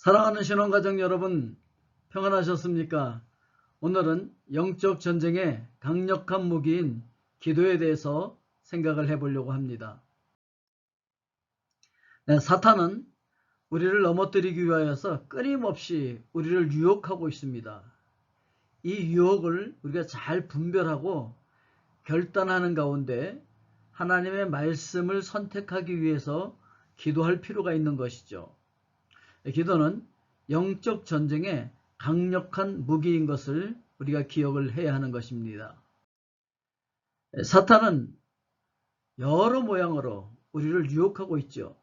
사랑하는 신혼가족 여러분, 평안하셨습니까? 오늘은 영적 전쟁의 강력한 무기인 기도에 대해서 생각을 해보려고 합니다. 네, 사탄은 우리를 넘어뜨리기 위하여서 끊임없이 우리를 유혹하고 있습니다. 이 유혹을 우리가 잘 분별하고 결단하는 가운데 하나님의 말씀을 선택하기 위해서 기도할 필요가 있는 것이죠. 기도는 영적 전쟁의 강력한 무기인 것을 우리가 기억을 해야 하는 것입니다. 사탄은 여러 모양으로 우리를 유혹하고 있죠.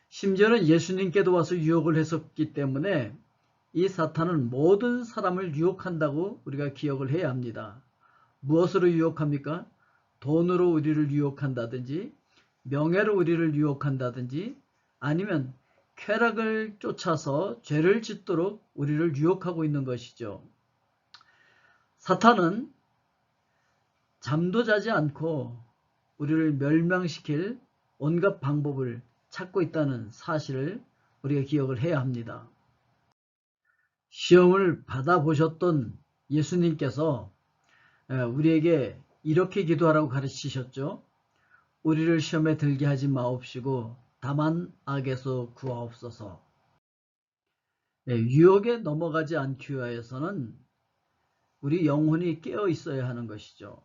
심지어는 예수님께도 와서 유혹을 했었기 때문에 이 사탄은 모든 사람을 유혹한다고 우리가 기억을 해야 합니다. 무엇으로 유혹합니까? 돈으로 우리를 유혹한다든지, 명예로 우리를 유혹한다든지, 아니면 쾌락을 쫓아서 죄를 짓도록 우리를 유혹하고 있는 것이죠. 사탄은 잠도 자지 않고 우리를 멸망시킬 온갖 방법을 찾고 있다는 사실을 우리가 기억을 해야 합니다. 시험을 받아보셨던 예수님께서 우리에게 이렇게 기도하라고 가르치셨죠. 우리를 시험에 들게 하지 마옵시고 다만 악에서 구하옵소서. 유혹에 넘어가지 않기 위하여서는 우리 영혼이 깨어 있어야 하는 것이죠.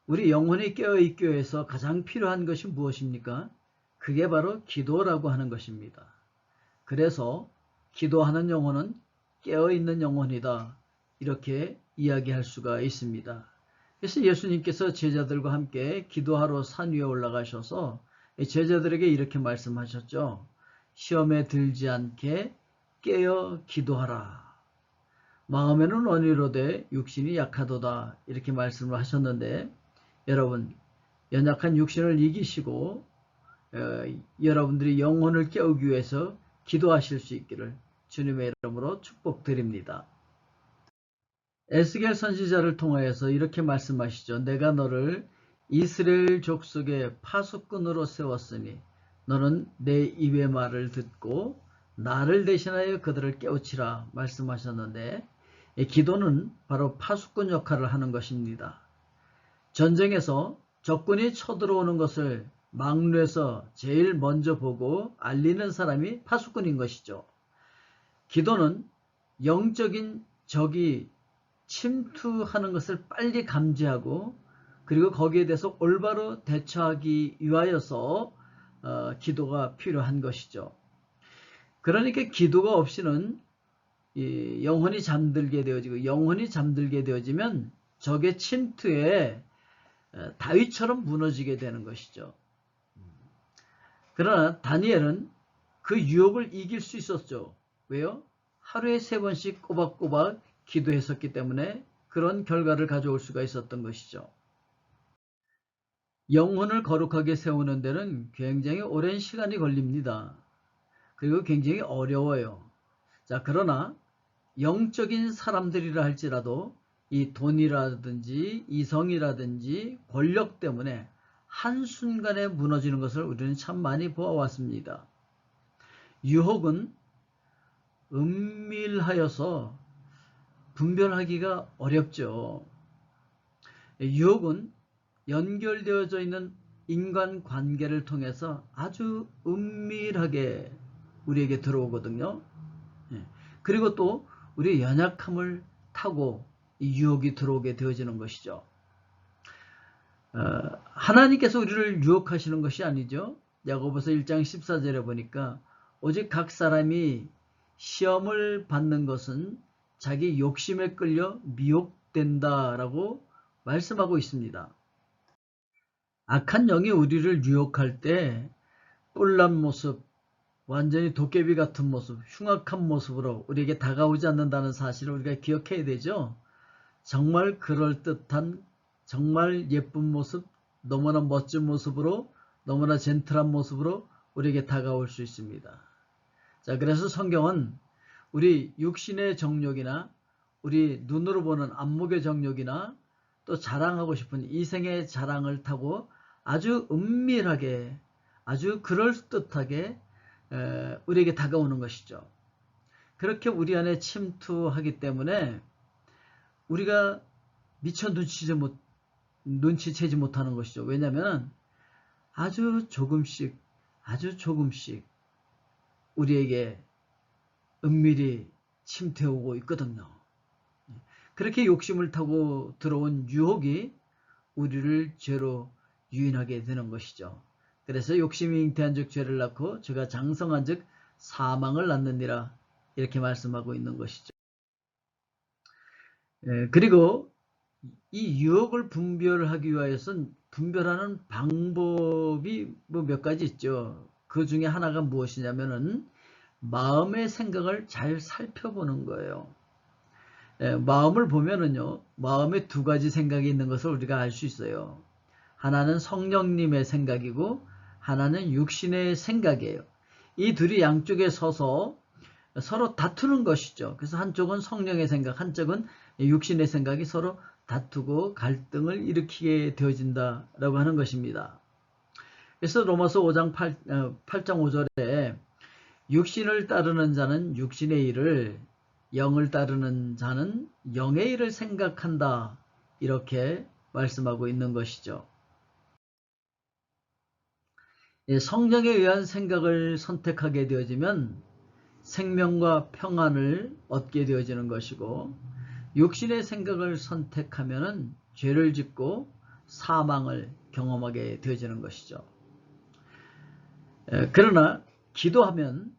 우리 영혼이 깨어 있기 위해서 가장 필요한 것이 무엇입니까? 그게 바로 기도라고 하는 것입니다. 그래서 기도하는 영혼은 깨어 있는 영혼이다, 이렇게 이야기할 수가 있습니다. 그래서 예수님께서 제자들과 함께 기도하러 산 위에 올라가셔서 제자들에게 이렇게 말씀하셨죠. 시험에 들지 않게 깨어 기도하라. 마음에는 원이로되 육신이 약하도다, 이렇게 말씀을 하셨는데, 여러분 연약한 육신을 이기시고 여러분들이 영혼을 깨우기 위해서 기도하실 수 있기를 주님의 이름으로 축복드립니다. 에스겔 선지자를 통하여서 이렇게 말씀하시죠. 내가 너를 이스라엘 족속의 파수꾼으로 세웠으니 너는 내 입의 말을 듣고 나를 대신하여 그들을 깨우치라 말씀하셨는데, 기도는 바로 파수꾼 역할을 하는 것입니다. 전쟁에서 적군이 쳐들어오는 것을 막루에서 제일 먼저 보고 알리는 사람이 파수꾼인 것이죠. 기도는 영적인 적이 침투하는 것을 빨리 감지하고 그리고 거기에 대해서 올바로 대처하기 위하여서 기도가 필요한 것이죠. 그러니까 기도가 없이는 영혼이 잠들게 되어지고, 영혼이 잠들게 되어지면 적의 침투에 다윗처럼 무너지게 되는 것이죠. 그러나 다니엘은 그 유혹을 이길 수 있었죠. 왜요? 하루에 3번씩 꼬박꼬박 기도했었기 때문에 그런 결과를 가져올 수가 있었던 것이죠. 영혼을 거룩하게 세우는 데는 굉장히 오랜 시간이 걸립니다. 그리고 굉장히 어려워요. 자, 그러나 영적인 사람들이라 할지라도 이 돈이라든지 이성이라든지 권력 때문에 한순간에 무너지는 것을 우리는 참 많이 보아왔습니다. 유혹은 은밀하여서 분별하기가 어렵죠. 유혹은 연결되어져 있는 인간관계를 통해서 아주 은밀하게 우리에게 들어오거든요. 그리고 또 우리의 연약함을 타고 이 유혹이 들어오게 되어지는 것이죠. 하나님께서 우리를 유혹하시는 것이 아니죠. 야고보서 1장 14절에 보니까 오직 각 사람이 시험을 받는 것은 자기 욕심에 끌려 미혹된다라고 말씀하고 있습니다. 악한 영이 우리를 유혹할 때 뿔난 모습, 완전히 도깨비 같은 모습, 흉악한 모습으로 우리에게 다가오지 않는다는 사실을 우리가 기억해야 되죠. 정말 그럴듯한, 정말 예쁜 모습, 너무나 멋진 모습으로, 너무나 젠틀한 모습으로 우리에게 다가올 수 있습니다. 자, 그래서 성경은 우리 육신의 정욕이나 우리 눈으로 보는 안목의 정욕이나 또 자랑하고 싶은 이생의 자랑을 타고 아주 은밀하게, 아주 그럴듯하게 우리에게 다가오는 것이죠. 그렇게 우리 안에 침투하기 때문에 우리가 미처 눈치채지 못하는 것이죠. 왜냐하면 아주 조금씩 우리에게 은밀히 침투해오고 있거든요. 그렇게 욕심을 타고 들어온 유혹이 우리를 죄로 유인하게 되는 것이죠. 그래서 욕심이 잉태한 즉 죄를 낳고 죄가 장성한 즉 사망을 낳느니라, 이렇게 말씀하고 있는 것이죠. 그리고 이 유혹을 분별하기 위해서는 분별하는 방법이 몇 가지 있죠. 그 중에 하나가 무엇이냐면은 마음의 생각을 잘 살펴보는 거예요. 마음을 보면은요, 마음에 두 가지 생각이 있는 것을 우리가 알 수 있어요. 하나는 성령님의 생각이고 하나는 육신의 생각이에요. 이 둘이 양쪽에 서서 서로 다투는 것이죠. 그래서 한쪽은 성령의 생각, 한쪽은 육신의 생각이 서로 다투고 갈등을 일으키게 되어진다라고 하는 것입니다. 그래서 로마서 5장 8장 5절에 육신을 따르는 자는 육신의 일을, 영을 따르는 자는 영의 일을 생각한다, 이렇게 말씀하고 있는 것이죠. 성령에 의한 생각을 선택하게 되어지면 생명과 평안을 얻게 되어지는 것이고, 육신의 생각을 선택하면 죄를 짓고 사망을 경험하게 되어지는 것이죠. 그러나 기도하면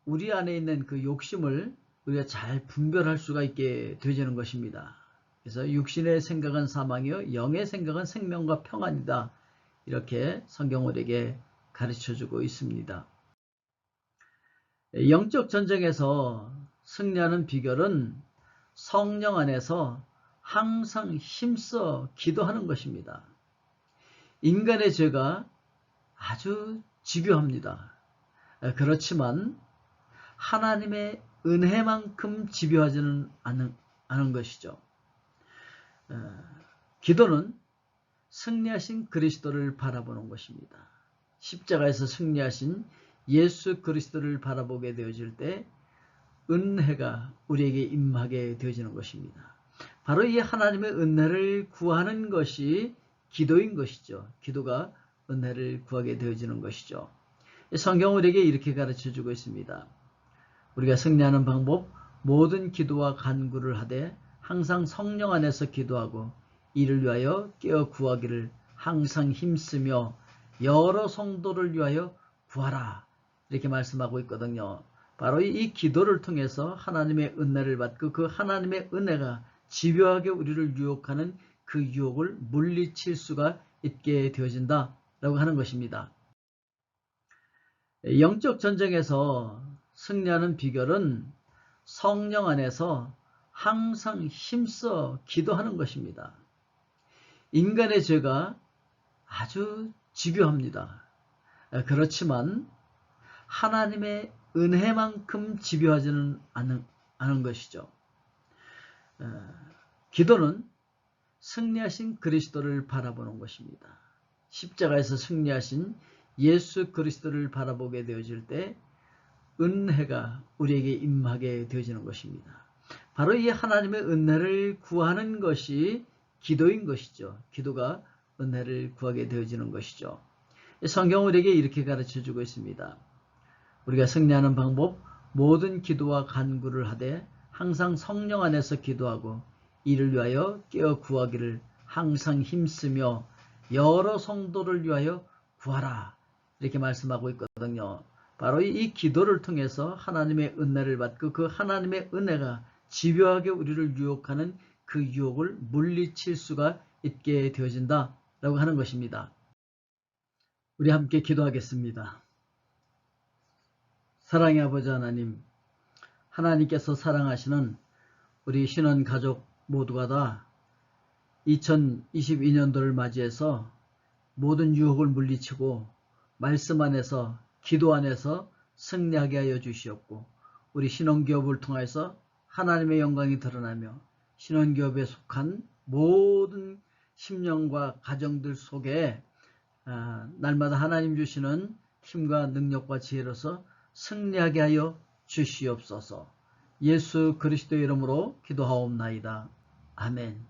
우리 안에 있는 그 욕심을 우리가 잘 분별할 수가 있게 되어지는 것입니다. 그래서 육신의 생각은 사망이요 영의 생각은 생명과 평안이다, 이렇게 성경 우리에게 가르쳐주고 있습니다. 영적 전쟁에서 승리하는 비결은 성령 안에서 항상 힘써 기도하는 것입니다. 인간의 죄가 아주 집요합니다. 그렇지만 하나님의 은혜만큼 집요하지는 않은 것이죠. 기도는 승리하신 그리스도를 바라보는 것입니다. 십자가에서 승리하신 예수 그리스도를 바라보게 되어질 때 은혜가 우리에게 임하게 되어지는 것입니다. 바로 이 하나님의 은혜를 구하는 것이 기도인 것이죠. 기도가 은혜를 구하게 되어지는 것이죠. 성경은 우리에게 이렇게 가르쳐주고 있습니다. 우리가 승리하는 방법, 모든 기도와 간구를 하되 항상 성령 안에서 기도하고 이를 위하여 깨어 구하기를 항상 힘쓰며 여러 성도를 위하여 구하라, 이렇게 말씀하고 있거든요. 바로 이 기도를 통해서 하나님의 은혜를 받고 그 하나님의 은혜가 집요하게 우리를 유혹하는 그 유혹을 물리칠 수가 있게 되어진다라고 하는 것입니다. 영적 전쟁에서 승리하는 비결은 성령 안에서 항상 힘써 기도하는 것입니다. 인간의 죄가 아주 집요합니다. 그렇지만 하나님의 은혜만큼 집요하지는 않은 것이죠. 기도는 승리하신 그리스도를 바라보는 것입니다. 십자가에서 승리하신 예수 그리스도를 바라보게 되어질 때 은혜가 우리에게 임하게 되어지는 것입니다. 바로 이 하나님의 은혜를 구하는 것이 기도인 것이죠. 기도가 은혜를 구하게 되어지는 것이죠. 성경은 우리에게 이렇게 가르쳐주고 있습니다. 우리가 승리하는 방법, 모든 기도와 간구를 하되 항상 성령 안에서 기도하고 이를 위하여 깨어 구하기를 항상 힘쓰며 여러 성도를 위하여 구하라, 이렇게 말씀하고 있거든요. 바로 이 기도를 통해서 하나님의 은혜를 받고 그 하나님의 은혜가 집요하게 우리를 유혹하는 그 유혹을 물리칠 수가 있게 되어진다라고 하는 것입니다. 우리 함께 기도하겠습니다. 사랑의 아버지 하나님, 하나님께서 사랑하시는 우리 신원 가족 모두가 다 2022년도를 맞이해서 모든 유혹을 물리치고 말씀 안에서 기도 안에서 승리하게 하여 주시옵고, 우리 신혼기업을 통해서 하나님의 영광이 드러나며 신혼기업에 속한 모든 심령과 가정들 속에 날마다 하나님 주시는 힘과 능력과 지혜로서 승리하게 하여 주시옵소서. 예수 그리스도의 이름으로 기도하옵나이다. 아멘.